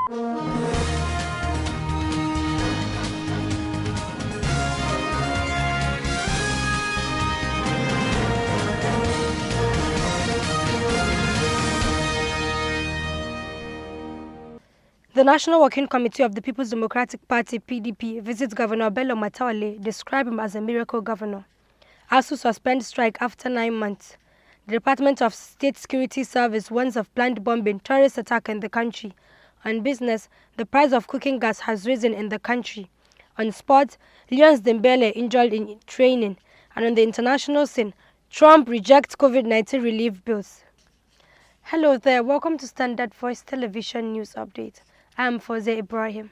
The National Working Committee of the People's Democratic Party (PDP) visits Governor Bello Matawalle, describe him as a miracle governor. ASU suspends strike after 9 months. The Department of State Security Service warns of planned bombing, terrorist attack in the country. On business, the price of cooking gas has risen in the country. On sports, Leon Dembele injured in training. And on the international scene, Trump rejects COVID-19 relief bills. Hello there, welcome to Standard Voice Television News Update. I am Svtv Ibrahim.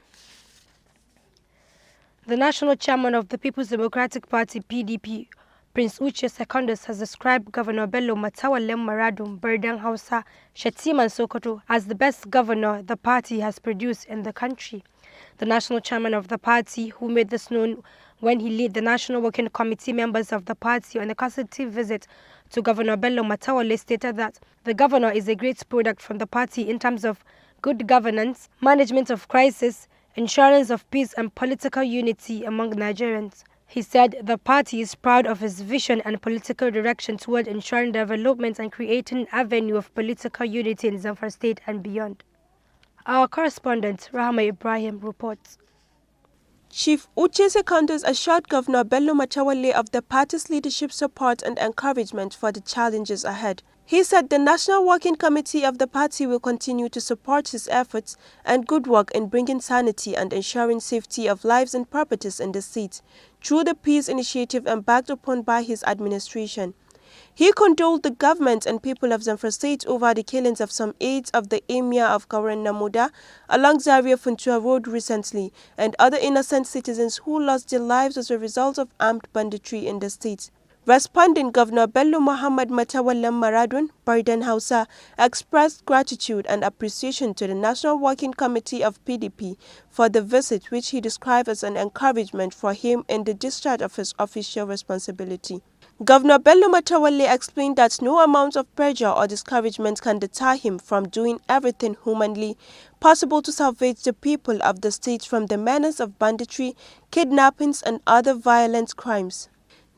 The national chairman of the People's Democratic Party (PDP), Prince Uche Secondus, has described Governor Bello Matawalle Maradun Birdan Hausa Shettima Sokoto as the best governor the party has produced in the country. The national chairman of the party, who made this known when he led the National Working Committee members of the party on a consultative visit to Governor Bello Matawalle, stated that the governor is a great product from the party in terms of good governance, management of crisis, ensurance of peace and political unity among Nigerians. He said the party is proud of his vision and political direction toward ensuring development and creating an avenue of political unity in Zamfara State and beyond. Our correspondent, Rahma Ibrahim, reports. Chief Uche Secondus assured Governor Bello Matawalle of the party's leadership support and encouragement for the challenges ahead. He said the National Working Committee of the party will continue to support his efforts and good work in bringing sanity and ensuring safety of lives and properties in the state through the peace initiative embarked upon by his administration. He condoled the government and people of Zamfara State over the killings of some aides of the Emir of Kauran Namuda along Zaria Funtua Road recently and other innocent citizens who lost their lives as a result of armed banditry in the state. Responding, Governor Bello Muhammad Matawalle Maradun Birdan Hausa expressed gratitude and appreciation to the National Working Committee of PDP for the visit, which he described as an encouragement for him in the discharge of his official responsibility. Governor Bello Matawalle explained that no amount of pressure or discouragement can deter him from doing everything humanly possible to salvage the people of the state from the menace of banditry, kidnappings and other violent crimes.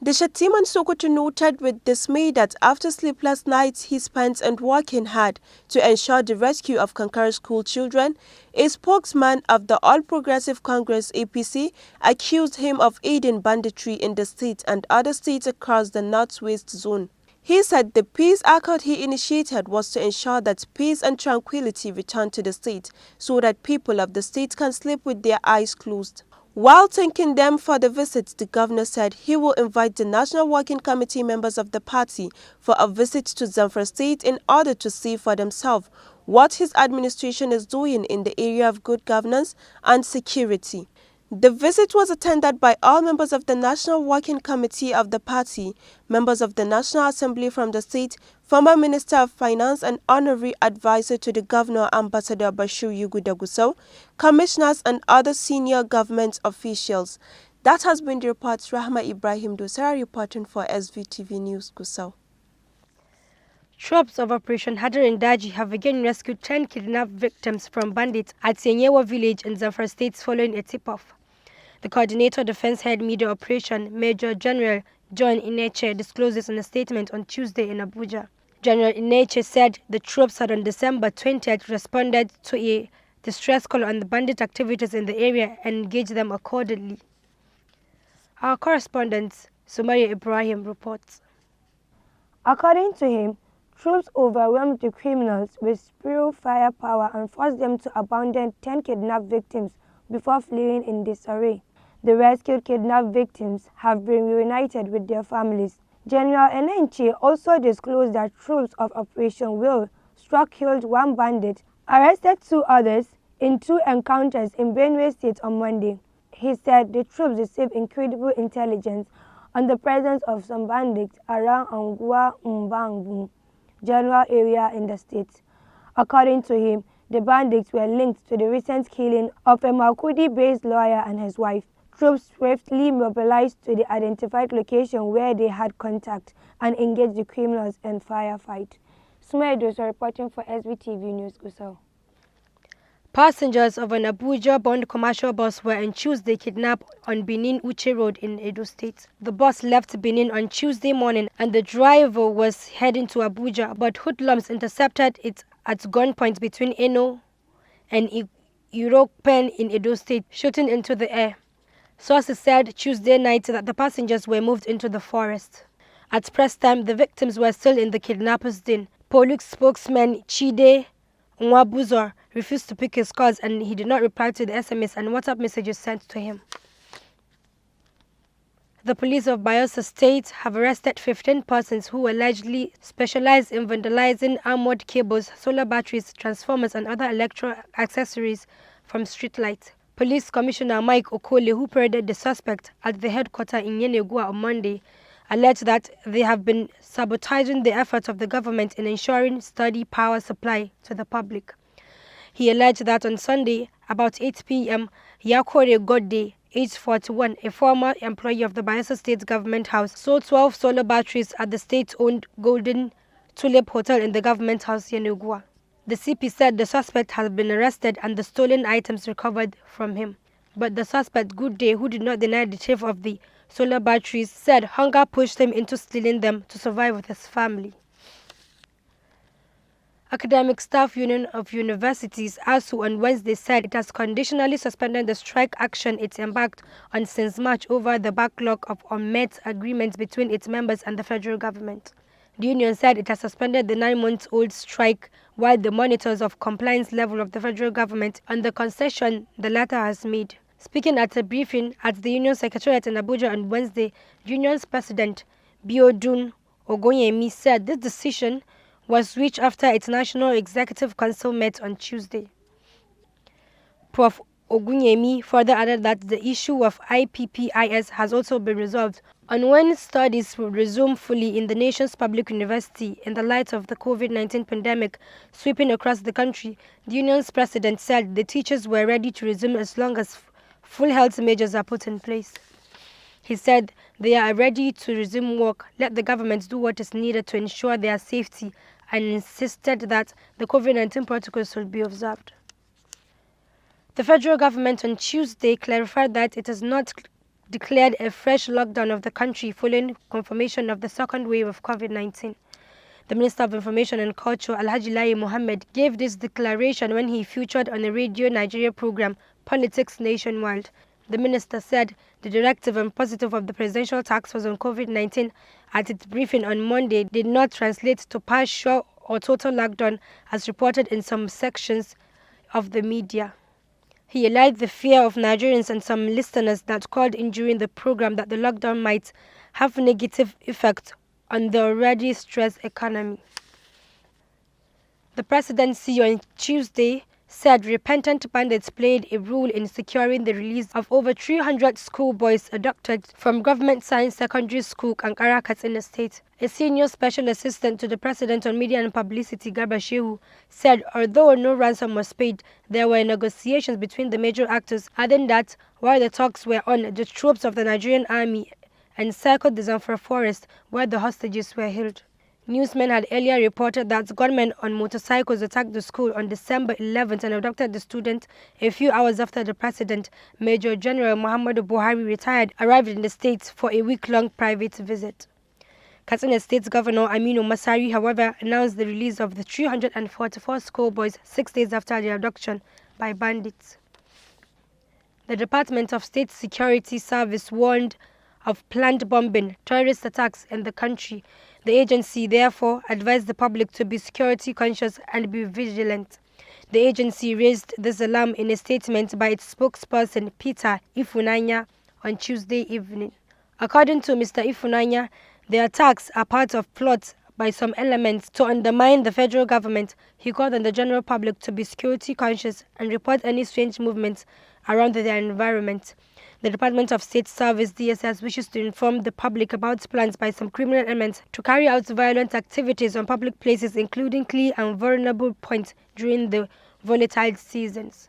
The Shettima Sokoto noted with dismay that after sleepless nights he spent and working hard to ensure the rescue of Kankara school children, a spokesman of the All Progressive Congress (APC) accused him of aiding banditry in the state and other states across the Northwest Zone. He said the peace accord he initiated was to ensure that peace and tranquility return to the state so that people of the state can sleep with their eyes closed. While thanking them for the visit, the governor said he will invite the National Working Committee members of the party for a visit to Zamfara State in order to see for themselves what his administration is doing in the area of good governance and security. The visit was attended by all members of the National Working Committee of the party, members of the National Assembly from the state, former Minister of Finance and Honorary Advisor to the Governor Ambassador Bashir Yuguda Gusau, commissioners and other senior government officials. That has been the report. Rahma Ibrahim Dosara reporting for SVTV News, Gusau. Troops of Operation Hadarin Daji have again rescued 10 kidnapped victims from bandits at Senyewa village in Zamfara State following a tip-off. The Coordinator Defense Head Media Operation, Major General John Ineche, disclosed in a statement on Tuesday in Abuja. General Ineche said the troops had on December 20th responded to a distress call on the bandit activities in the area and engaged them accordingly. Our correspondent, Sumaya Ibrahim, reports. According to him, troops overwhelmed the criminals with spare firepower and forced them to abandon 10 kidnapped victims before fleeing in disarray. The rescued kidnapped victims have been reunited with their families. General Enenche also disclosed that troops of Operation Will struck killed one bandit, arrested 2 others in 2 encounters in Benue State on Monday. He said the troops received incredible intelligence on the presence of some bandits around Angua Mbangu general area in the state. According to him, the bandits were linked to the recent killing of a Makudi-based lawyer and his wife. Troops swiftly mobilized to the identified location where they had contact and engaged the criminals in firefight. Sumaya Dosa reporting for SVTV News, Gusau. Passengers of an Abuja-bound commercial bus were on Tuesday kidnapped on Benin-Uche Road in Edo State. The bus left Benin on Tuesday morning and the driver was heading to Abuja, but hoodlums intercepted it at gunpoint between Eno and Iropen in Edo State, shooting into the air. Sources said Tuesday night that the passengers were moved into the forest. At press time, the victims were still in the kidnappers' den. Police spokesman Chide Nwabuzor refused to pick his calls and he did not reply to the SMS and WhatsApp messages sent to him. The police of Bayelsa State have arrested 15 persons who allegedly specialize in vandalizing armored cables, solar batteries, transformers and other electrical accessories from streetlights. Police Commissioner Mike Okole, who paraded the suspect at the headquarters in Yenegua on Monday, alleged that they have been sabotaging the efforts of the government in ensuring steady power supply to the public. He alleged that on Sunday, about 8 p.m., Yakore Godde, aged 41, a former employee of the Bayelsa State Government House, sold 12 solar batteries at the state-owned Golden Tulip Hotel in the Government House, Yenegua. The CP said the suspect has been arrested and the stolen items recovered from him. But the suspect, Good-Day, who did not deny the theft of the solar batteries, said hunger pushed him into stealing them to survive with his family. Academic Staff Union of Universities, ASU, on Wednesday said it has conditionally suspended the strike action it embarked on since March over the backlog of unmet agreements between its members and the federal government. The union said it has suspended the 9-month-old strike while the monitors of compliance level of the federal government on the concession the latter has made. Speaking at a briefing at the Union Secretariat in Abuja on Wednesday, Union's President Biodun Ogonyemi said this decision was reached after its National Executive Council met on Tuesday. Prof. Ogunyemi further added that the issue of IPPIS has also been resolved on when studies will resume fully in the nation's public university in the light of the COVID-19 pandemic sweeping across the country. The union's president said the teachers were ready to resume as long as full health measures are put in place. He said they are ready to resume work, let the government do what is needed to ensure their safety, and insisted that the COVID-19 protocols should be observed. The federal government on Tuesday clarified that it has not declared a fresh lockdown of the country following confirmation of the second wave of COVID-19. The Minister of Information and Culture, Alhaji Lai Mohammed, gave this declaration when he featured on a Radio Nigeria program, Politics Nationwide. The minister said the directive and positive of the Presidential Task Force on COVID-19 at its briefing on Monday did not translate to partial or total lockdown as reported in some sections of the media. He allayed the fear of Nigerians and some listeners that called in during the program that the lockdown might have negative effect on the already stressed economy. The presidency on Tuesday said repentant bandits played a role in securing the release of over 300 schoolboys abducted from Government Science Secondary School, Kankara, Katsina State. A senior special assistant to the president on media and publicity, Garba Shehu, said although no ransom was paid, there were negotiations between the major actors, adding that while the talks were on, the troops of the Nigerian army encircled the Zamfara forest where the hostages were held. Newsmen had earlier reported that gunmen on motorcycles attacked the school on December 11th and abducted the student a few hours after the president, Major General Muhammadu Buhari, retired, arrived in the state for a week-long private visit. Katsina State Governor Aminu Masari, however, announced the release of the 344 schoolboys 6 days after the abduction by bandits. The Department of State Security Service warned of planned bombing, terrorist attacks in the country. The agency therefore advised the public to be security conscious and be vigilant. The agency raised this alarm in a statement by its spokesperson Peter Ifunanya on Tuesday evening. According to Mr. Ifunanya, the attacks are part of plots by some elements to undermine the federal government. He called on the general public to be security conscious and report any strange movements around their environment. The Department of State Service (DSS) wishes to inform the public about plans by some criminal elements to carry out violent activities on public places, including key and vulnerable points during the volatile seasons.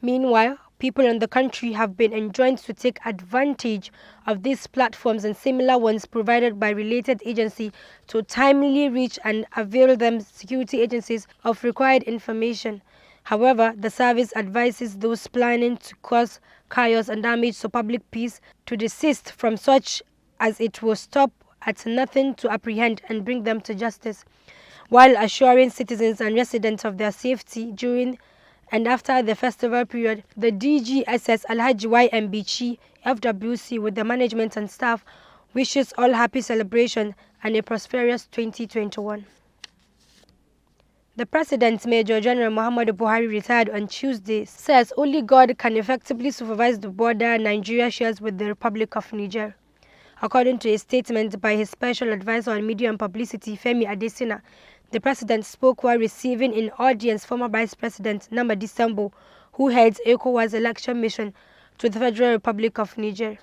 Meanwhile, people in the country have been enjoined to take advantage of these platforms and similar ones provided by related agencies to timely reach and avail them security agencies of required information. However, the service advises those planning to cause chaos and damage to public peace to desist from such, as it will stop at nothing to apprehend and bring them to justice, while assuring citizens and residents of their safety during and after the festival period. The DGSS Alhaji Y.M. Bichi, FWC, with the management and staff, wishes all happy celebration and a prosperous 2021. The President, Major General Muhammadu Buhari, retired on Tuesday, says only God can effectively supervise the border Nigeria shares with the Republic of Niger. According to a statement by his special advisor on media and publicity, Femi Adesina, the President spoke while receiving in audience former Vice President Namadi Sambo, who heads ECOWAS election mission to the Federal Republic of Niger.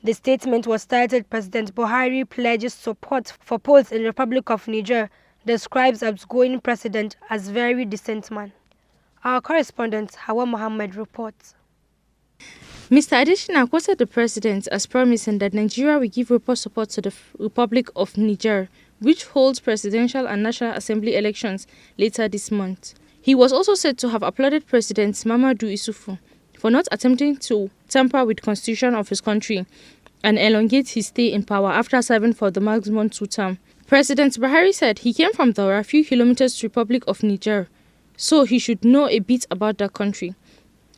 The statement was titled President Buhari Pledges Support for Polls in Republic of Niger, describes outgoing president as very decent man. Our correspondent Hawa Muhammad reports. Mr. Adesina quoted the president as promising that Nigeria will give robust support to the Republic of Niger, which holds presidential and national assembly elections later this month. He was also said to have applauded President Mamadou Issoufou for not attempting to tamper with the constitution of his country and elongate his stay in power after serving for the maximum 2 terms. President Buhari said he came from the few kilometers to Republic of Niger, so he should know a bit about that country.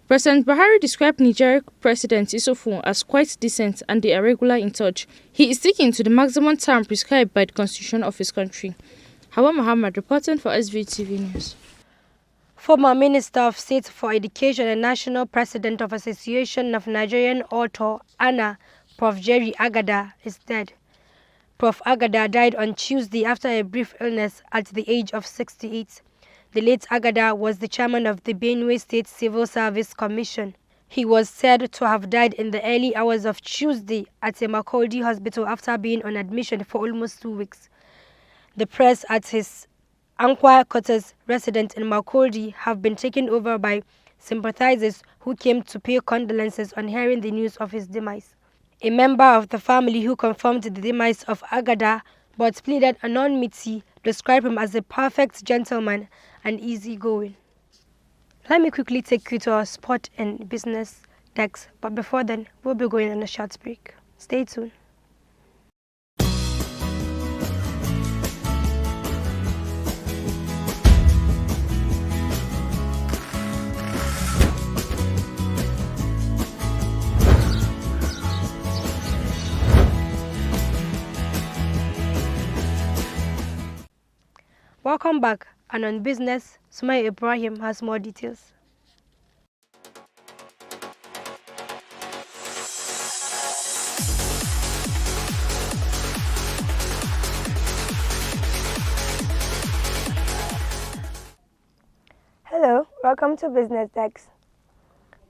President Buhari described Niger President Issoufou as quite decent and they are regular in touch. He is sticking to the maximum term prescribed by the constitution of his country. Hawa Muhammad reporting for Svtv News. Former Minister of State for Education and National President of Association of Nigerian Author, ANA, Prof. Jerry Agada, is dead. Prof. Agada died on Tuesday after a brief illness at the age of 68. The late Agada was the chairman of the Benue State Civil Service Commission. He was said to have died in the early hours of Tuesday at a Makurdi hospital after being on admission for almost 2 weeks. The press at his Ankwa quarters residence in Makurdi have been taken over by sympathizers who came to pay condolences on hearing the news of his demise. A member of the family who confirmed the demise of Agada but pleaded anonymity described him as a perfect gentleman and easygoing. Let me quickly take you to our sport and business decks, but before then, we'll be going on a short break. Stay tuned. Welcome back, and on business, Sumaya Ibrahim has more details. Hello, welcome to Business Decks.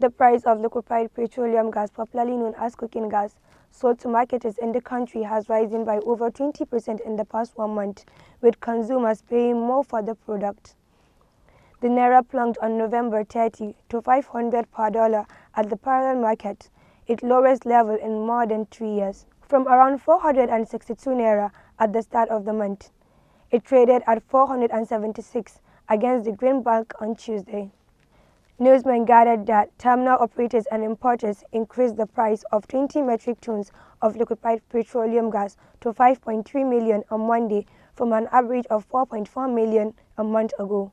The price of liquefied petroleum gas, popularly known as cooking gas, sold to marketers in the country has risen by over 20% in the past 1 month, with consumers paying more for the product. The Naira plunged on November 30 to 500 per dollar at the parallel market, its lowest level in more than 3 years, from around 462 Naira at the start of the month. It traded at 476 against the Greenbank on Tuesday. Newsmen gathered that terminal operators and importers increased the price of 20 metric tons of liquefied petroleum gas to 5.3 million on Monday from an average of 4.4 million a month ago.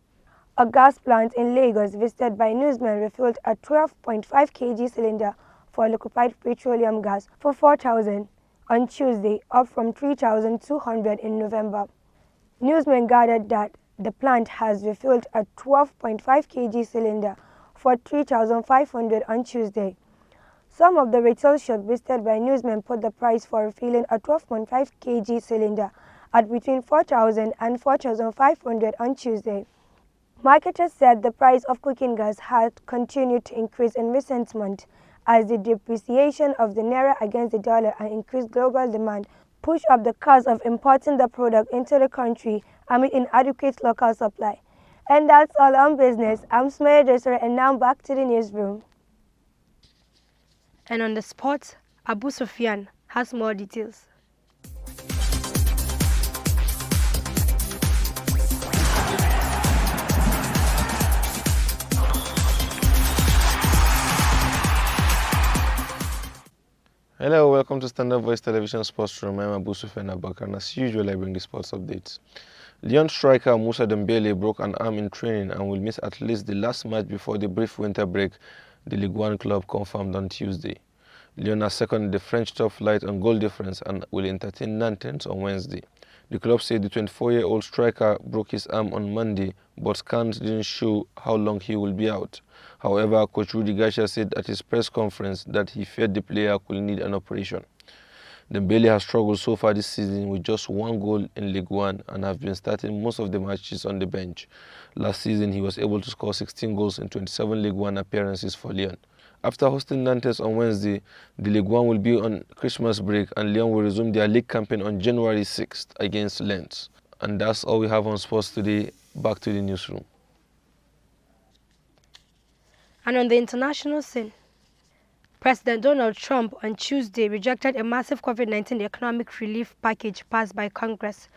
A gas plant in Lagos visited by newsmen refilled a 12.5 kg cylinder for liquefied petroleum gas for 4,000 on Tuesday, up from 3,200 in November. Newsmen gathered that the plant has refilled a 12.5 kg cylinder for 3,500 on Tuesday. Some of the retail shops visited by newsmen put the price for refilling a 12.5 kg cylinder at between 4,000 and 4,500 on Tuesday. Marketers said the price of cooking gas had continued to increase in recent months as the depreciation of the naira against the dollar and increased global demand pushed up the cost of importing the product into the country amid inadequate local supply. And that's all on business. I'm Sumaya Dresser, and now back to the newsroom. And on the spot, Abu Sufyan has more details. Hello, welcome to Standard Voice Television Sports Room. I'm Abu Sufyan Abakar, and as usual, I bring the sports updates. Lyon striker Moussa Dembele broke an arm in training and will miss at least the last match before the brief winter break, the Ligue 1 club confirmed on Tuesday. Lyon are second in the French top flight on goal difference and will entertain Nantes on Wednesday. The club said the 24-year-old striker broke his arm on Monday, but scans didn't show how long he will be out. However, coach Rudy Garcia said at his press conference that he feared the player could need an operation. Dembele has struggled so far this season with just one goal in Ligue 1 and have been starting most of the matches on the bench. Last season, he was able to score 16 goals in 27 Ligue 1 appearances for Lyon. After hosting Nantes on Wednesday, the Ligue 1 will be on Christmas break and Lyon will resume their league campaign on January 6th against Lens. And that's all we have on sports today. Back to the newsroom. And on the international scene, President Donald Trump on Tuesday rejected a massive COVID-19 economic relief package passed by Congress,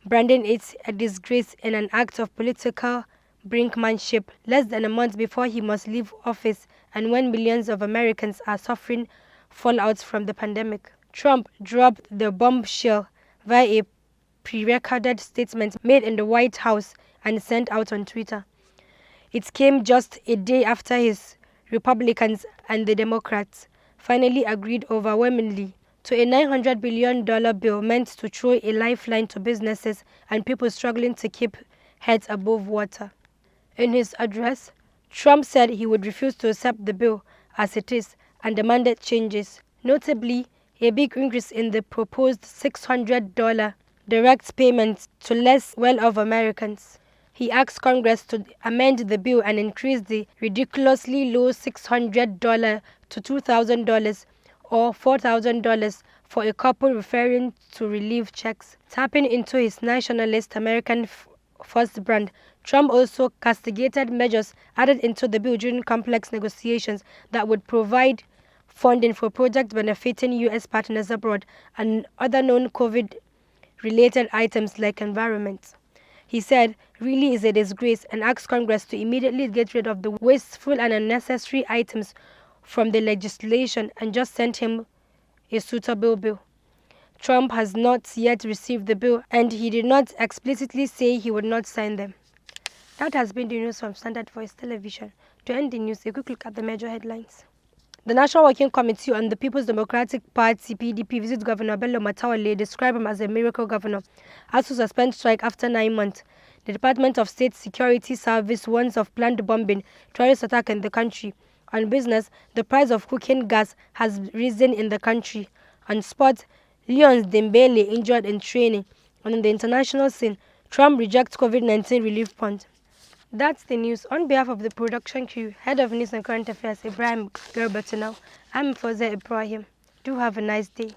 branding it a disgrace and an act of political brinkmanship less than a month before he must leave office and when millions of Americans are suffering fallout from the pandemic. Trump dropped the bombshell via a pre-recorded statement made in the White House and sent out on Twitter. It came just a day after his Republicans and the Democrats finally agreed overwhelmingly to a $900 billion bill meant to throw a lifeline to businesses and people struggling to keep heads above water. In his address, Trump said he would refuse to accept the bill as it is and demanded changes, notably a big increase in the proposed $600 direct payments to less well-off Americans. He asked Congress to amend the bill and increase the ridiculously low $600 to $2,000 or $4,000 for a couple, referring to relief checks. Tapping into his nationalist American First brand, Trump also castigated measures added into the bill during complex negotiations that would provide funding for projects benefiting U.S. partners abroad and other non-COVID-related items like environment. He said, really is a disgrace, and asked Congress to immediately get rid of the wasteful and unnecessary items from the legislation and just send him a suitable bill. Trump has not yet received the bill, and he did not explicitly say he would not sign them. That has been the news from Standard Voice Television. To end the news, a quick look at the major headlines. The National Working Committee on the People's Democratic Party (PDP) visits Governor Bello Matawalle, describe him as a miracle governor, as to suspend strike after 9 months. The Department of State Security Service warns of planned bombing, terrorist attack in the country. On business, the price of cooking gas has risen in the country. On sports, Lyon's Dembele injured in training. And on the international scene, Trump rejects COVID-19 relief fund. That's the news. On behalf of the production crew, Head of News and Current Affairs, Ibrahim Gerbertinau, I'm Foze Ibrahim. Do have a nice day.